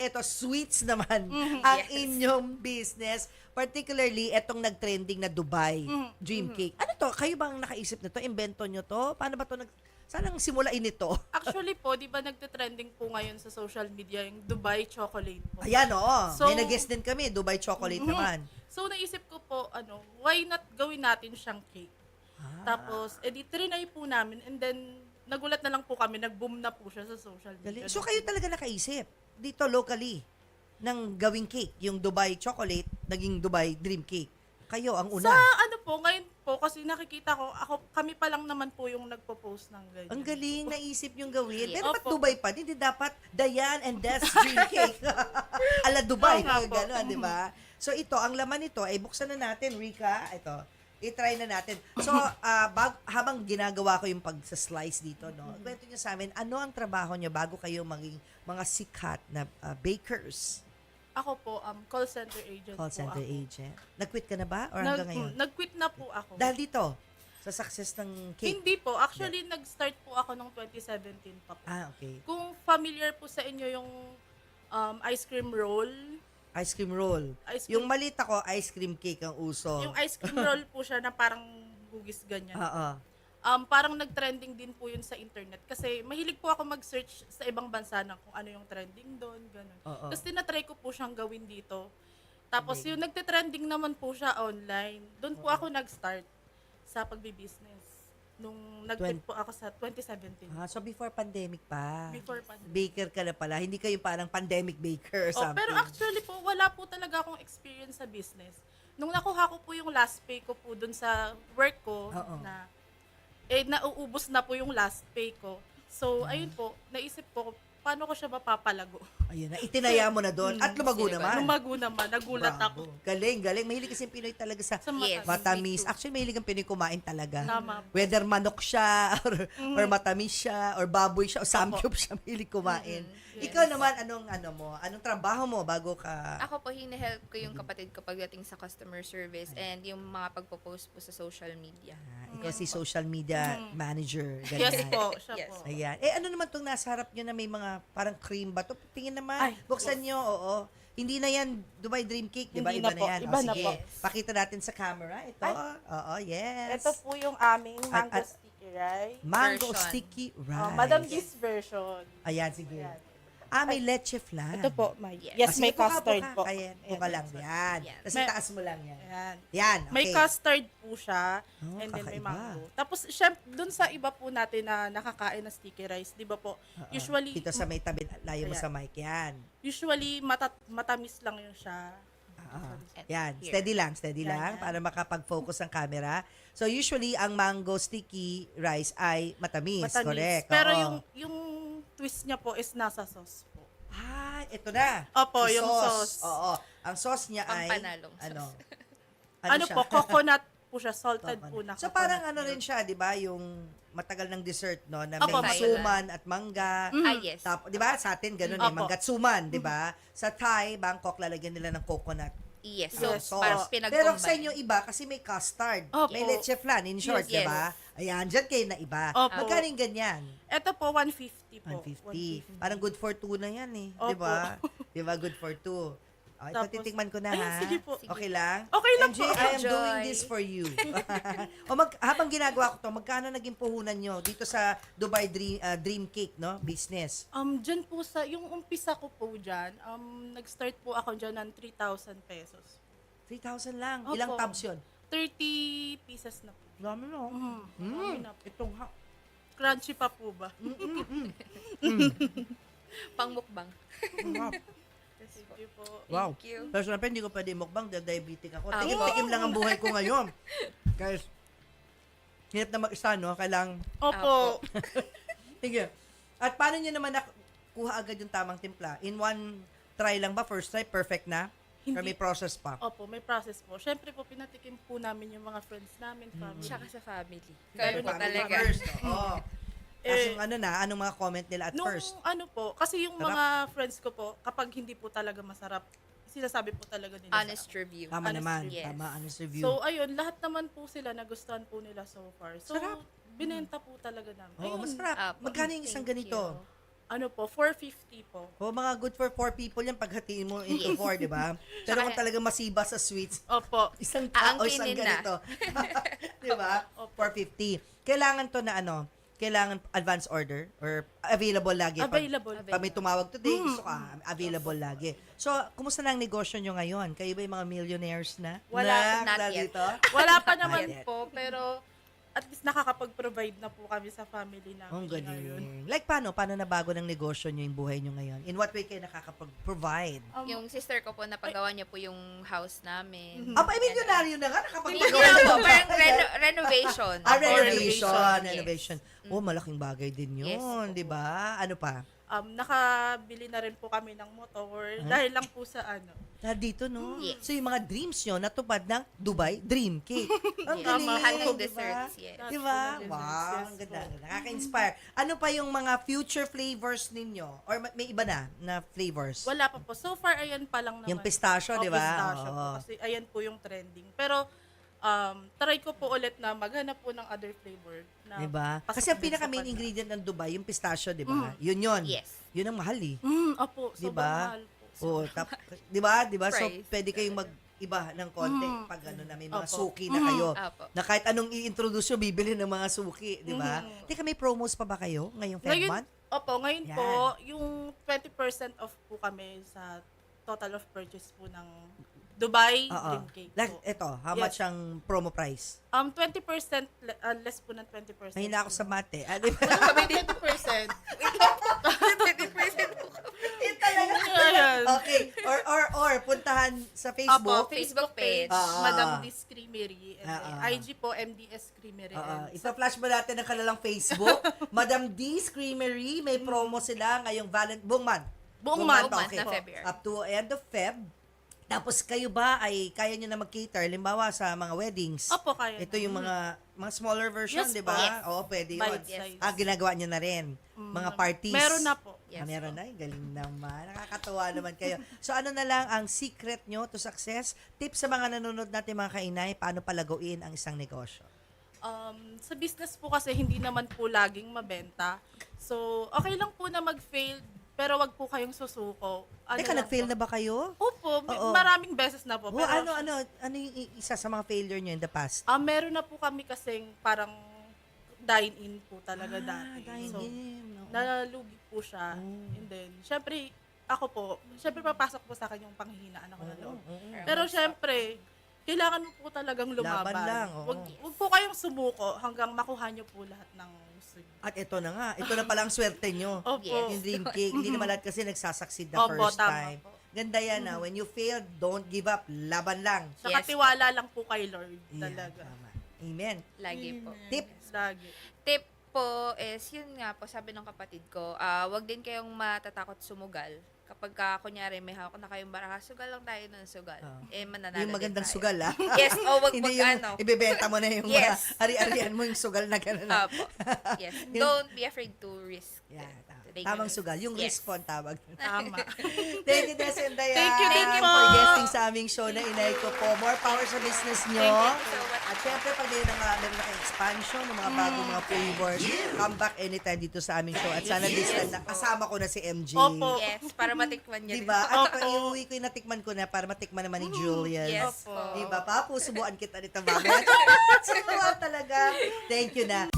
eto, sweets naman ang yes. inyong business. Particularly, etong nag-trending na Dubai Dream Cake. Ano to? Kayo bang nakaisip nito? Invento nyo to? Paano ba to saan ang simulain nito? Actually po, di ba nagte-trending po ngayon sa social media yung Dubai chocolate po. Ayan, oo. So- May nag-guest din kami, Dubai Chocolate naman. So naisip ko po, why not gawin natin siyang cake? Tapos, edi trinay po namin and then nagulat na lang po kami, nag-boom na po siya sa social media. Galing. So kayo talaga nakaisip dito locally ng gawing cake, yung Dubai Chocolate, naging Dubai Dream Cake. Kayo ang una. Sa ngayon po, kasi nakikita ko, kami pa lang naman po yung nagpo-post ng ganyan. Ang galing, naisip yung gawin. Yes. Pero ba't Opo. Dubai pa? Hindi dapat Dayan and Des Dream Cake. Ala Dubai, Oo nga po. gano'n, di ba? So ito, ang laman nito, ay buksan na natin, Rika. Ito, i-try na natin. So, habang ginagawa ko yung pag-slice dito, no, kwento niyo sa amin, ano ang trabaho niyo bago kayo maging mga sikat na bakers? Ako po, call center agent Call po center ako. agent. Nag-quit ka na ba? Or hanggang ngayon? Nag-quit na po ako. Dahil dito, sa success ng cake. Hindi po. Actually, nag-start po ako noong 2017 pa po. Okay. Kung familiar po sa inyo yung ice cream roll, Ice cream roll. Ice cream- Yung maliit ako, ice cream cake ang uso. yung ice cream roll po siya na parang gugis ganyan. Oo. Parang nag-trending din po yun sa internet kasi mahilig po ako mag-search sa ibang bansa na kung ano yung trending doon, gano'n. Oo. Tapos tinatry ko po siyang gawin dito. Tapos yung nagte-trending naman po siya online, doon po ako nag-start sa pagbi-business. Nung nag-quit po ako sa 2017. So before pandemic pa. Before pandemic. Baker ka na pala. Hindi kayo parang pandemic baker or Oh, something. pero actually po, wala po talaga akong experience sa business. Nung nakuha ko po yung last pay ko po dun sa work ko, Oo. nauubos na po yung last pay ko. So, ayun po, naisip ko, paano ko siya mapapalago? Ayun na. Itinaya mo na doon. At lumago naman. Lumago naman, nagulat Bravo. ako. Galing, galing. Mahilig kasi yung Pinoy talaga sa Sa Yes. matamis. Me too. Actually, mahilig ang Pinoy kumain talaga. Tama. Whether manok siya, or matamis siya, or baboy siya, o samgyup siya, mahilig kumain. Yes. Ikaw naman, anong trabaho mo bago ka... Ako po, hinahelp ko yung kapatid ko pagdating sa customer service and yung mga pagpo-post po sa social media. Ikaw si social media manager. Ganyan. Yes po, siya Yes. po. Ayan. Ano naman itong nasa harap nyo na may mga parang cream ba? To, tingin naman. Ay, Buksan nyo, oo. Hindi na yan Dubai Dream Cake, di ba? Hindi Iba na na po. yan. Iba O, na sige. po. Pakita natin sa camera. Ito. Ay. Oo, yes. Ito po yung aming mango At- sticky rice. Mango version. sticky rice. Madam G's version. Ayan, sige. Ayan. May leche flan. Ito po, may, Yes. yes, Sige, may custard buka. po. Kaya, Ayan, buka lang. ayan. Yan. Yan. Tapos May- itaas mo lang yan. Ayan. Yan, okay. May custard po siya, Oh, and then may kakaiba. mango. Tapos, syempre, dun sa iba po natin na nakakain ng sticky rice, di ba po, Oo. usually, Dito sa may tabi, layo mo Ayan. sa mic. Yan. usually matamis lang yun siya. Yan, Here. steady lang Yan, lang yan. para makapag-focus ang camera. So usually ang mango sticky rice ay matamis, Matamis. correct? Pero Oo. yung twist niya po is nasa sauce po. Ito na. Opo, yung sauce. Oo. Ang sauce niya ay Pampanalong sauce. Ano siya? po, coconut po siya, salted Coconut. po na So coconut parang ano milk. rin siya, 'di ba? Yung matagal ng dessert, no, na Opo, may may- suman at mangga. Ah, yes. 'Di ba? Sa atin ganun Opo. manggat suman, 'di ba? Sa Thai, Bangkok lalagyan nila ng coconut. Yes. Yung Yes, parang sauce. pinag-combine. Pero sa inyo iba kasi may custard. Opo. May leche flan in short, Yes. 'di ba? Ayan, diyan kayo na iba. Opo. Magkano yung ganyan? Ito po, 150 po. 150. Parang good for two na yan eh. Opo. 'Di ba? 'Di ba? Good for two. Ito Tapos- titikman ko na Ayun, ha. sige po. Okay lang? Okay lang MJ, po. I am Enjoy. doing this for you. Habang ginagawa ko to, magkano naging puhunan nyo dito sa Dubai Dream Cake, no? Business. Dyan po yung umpisa ko po dyan, nag-start po ako dyan ng 3,000 pesos. 3,000 lang. Opo. Ilang tubs yun? 30 pieces na po. Dami no? Marami na po. Itong Crunchy pa po ba? Pangmukbang. Sige po. Wow. Thank you. Pero syempre, hindi ko pwede mukbang dahil diabetic ako. Ah, Tikim-tikim lang ang buhay ko ngayon. Guys, hirap na mag-isa, no? Kailang, Opo. sige. At paano nyo naman nakuha agad yung tamang timpla? In one try lang ba? First try? Perfect na? Or may Hindi. process pa? Opo, may process po. Siyempre po, pinatikim po namin yung mga friends namin, family. Tsaka sa family. Lalo Kaya po na talaga. First, oo. Eh, Tapos anong mga comment nila at Nung first? ano po, kasi yung Sarap. mga friends ko po, kapag hindi po talaga masarap, sinasabi po talaga nila Honest sa akin. review. Tama honest naman. yes. Tama, honest review. So, ayun, lahat naman po sila, nagustuhan po nila so far. So, Sarap. binenta po talaga namin. Oo, Ayun, masarap. Apo. Magkano yung isang Thank ganito? you. Ano po, 450 po. O, mga good for 4 people yan paghatiin mo into 4, di ba? Pero kung Tsaka- talaga masiba sa sweets, Opo. isang tao, isang Aangkinin na. ganito. Di ba? 450. Kailangan to na ano, kailangan advance order or available lagi. Available. Pag may tumawag today, gusto ka, available lagi. So, kumusta na ang negosyo nyo ngayon? Kayo ba yung mga millionaires na? Wala, not yet. dito? Wala pa naman Not yet. po, pero at least nakakapag-provide na po kami sa family namin. Ang ngayon. galing. Like, paano? Paano nabago ng negosyo nyo yung buhay nyo ngayon? In what way kayo nakakapag-provide? Yung sister ko po, napagawa niya po yung house namin. Aba, ay, milyonaryo na nga, Hindi nakapag-pagawa na po, na. parang renovation. Ah, Opo, renovation. yes. Renovation. Oh, malaking bagay din yun, Yes, opo. di ba? Ano pa? Nakabili na rin po kami ng motor dahil lang po sa ano. Na dito, no? Yes. So, yung mga dreams nyo natupad ng Dubai Dream Cake. Ang Yes. galing, Mahal ng di ba? desserts, yes. Di ba? Yes, Wow, yes ang po. ganda. Nakaka-inspire. Ano pa yung mga future flavors ninyo? Or may iba na flavors? Wala pa po. So far, ayan pa lang naman. Yung pistachio, di ba? Pistachio po. Oo. Kasi ayan po yung trending. Pero, try ko po ulit na maghanap po ng other flavor. Na Diba? pasok Kasi ang din sa pinaka-main kanya. ingredient ng Dubai, yung pistachio, di ba? Yun yun. Yes. Yun ang mahal eh. Opo. Di Sobrang ba? mahal po. Oh, di ba? Di ba? So, Price. pwede kayong mag-iba ng konti pag ano na may mga Opo. suki na kayo. Apo. Na kahit anong i-introduce nyo, bibili ng mga suki, di ba? Teka, may promos pa ba kayo ngayong Feb Ngayon, month? opo, ngayon Yan. po, yung 20% off po kami sa total of purchase po ng Dubai Oo. Dream Cake Like, po. eto, how Yes. much ang promo price? 20% less po ng 20%. Mahina ako sa mate. Ah, di ba? Kami 20%. Ayan. Okay. Or, puntahan sa Facebook. Opo, Facebook page. Ah. Madam Dis Creamery. And Ah. IG po, MDS Creamery. And Ipa-flash ba natin ang kanilang Facebook? Madam D's Creamery, may promo sila ngayong buong month. Buong month, okay. na February. Up to end of Feb. Tapos kayo ba ay kaya nyo na mag-cater, limbawa sa mga weddings? Opo, kaya Ito na. yung mga smaller version, Yes di po. ba? Yes. Oo, pwede yun. Bite size. Ginagawa nyo na rin. Mga parties. Meron na po. Yes Meron na. Galing naman. Nakakatawa naman kayo. So ano na lang ang secret nyo to success? Tips sa mga nanonood natin mga kainay, paano palaguin ang isang negosyo? Sa business po kasi hindi naman po laging mabenta. So, okay lang po na mag-fail, pero wag po kayong susuko. Teka, lang nag-fail po. na ba kayo? Opo, Oo. maraming beses na po. Oh, ano yung isa sa mga failure nyo in the past? Meron na po kami kasing parang dine-in po talaga dati. So, nalugi po siya. And then, syempre, papasok po sa akin yung panghihinaan ako na loob. Pero syempre, kailangan mo po talagang lumaban. Laban lang, oo. Wag po kayong sumuko hanggang makuha nyo po lahat ng gusto nyo. At ito na nga. Ito na pala ang swerte nyo. Opo. Yes. Yung dream cake. Hindi naman lahat kasi nagsasucceed the Opo, first tama time. po. Ganda yan na. When you fail, don't give up. Laban lang. Saka Yes. tiwala lang po kay Lord Yan, talaga. tama. Amen. Lagi po. Tip. Lagi. Tip po is, yun nga po, sabi ng kapatid ko, wag din kayong matatakot sumugal. Kapag kunyari, may hawak na kayong baraha, sugal lang tayo ng sugal. Mananalo Yung magandang din tayo. sugal, ah. Yes, wag Hindi yung ibebenta mo na yung Yes. ari-arian mo yung sugal na gano'n. Apo. Yes. Don't be afraid to risk. Yeah, Take tamang your sugal. Yung risk. risk po ang tawag. Tama. Thank you, Des and Dayan. Thank you din po. for guesting sa aming show na inay ko po. More power sa business nyo. Thank you so much. At syempre, pag meron na expansion ng mga bagong mga flavors, come back anytime dito sa aming show. At sana this time, kasama ko na si MJ. Opo. Yes, para matikman niya Diba? At Opo. iuwi ko yung natikman ko na para matikman naman ni Julian. Yes Opo. po. Diba? Papusubuan kita nito, bagay. Subuan talaga. Thank you na.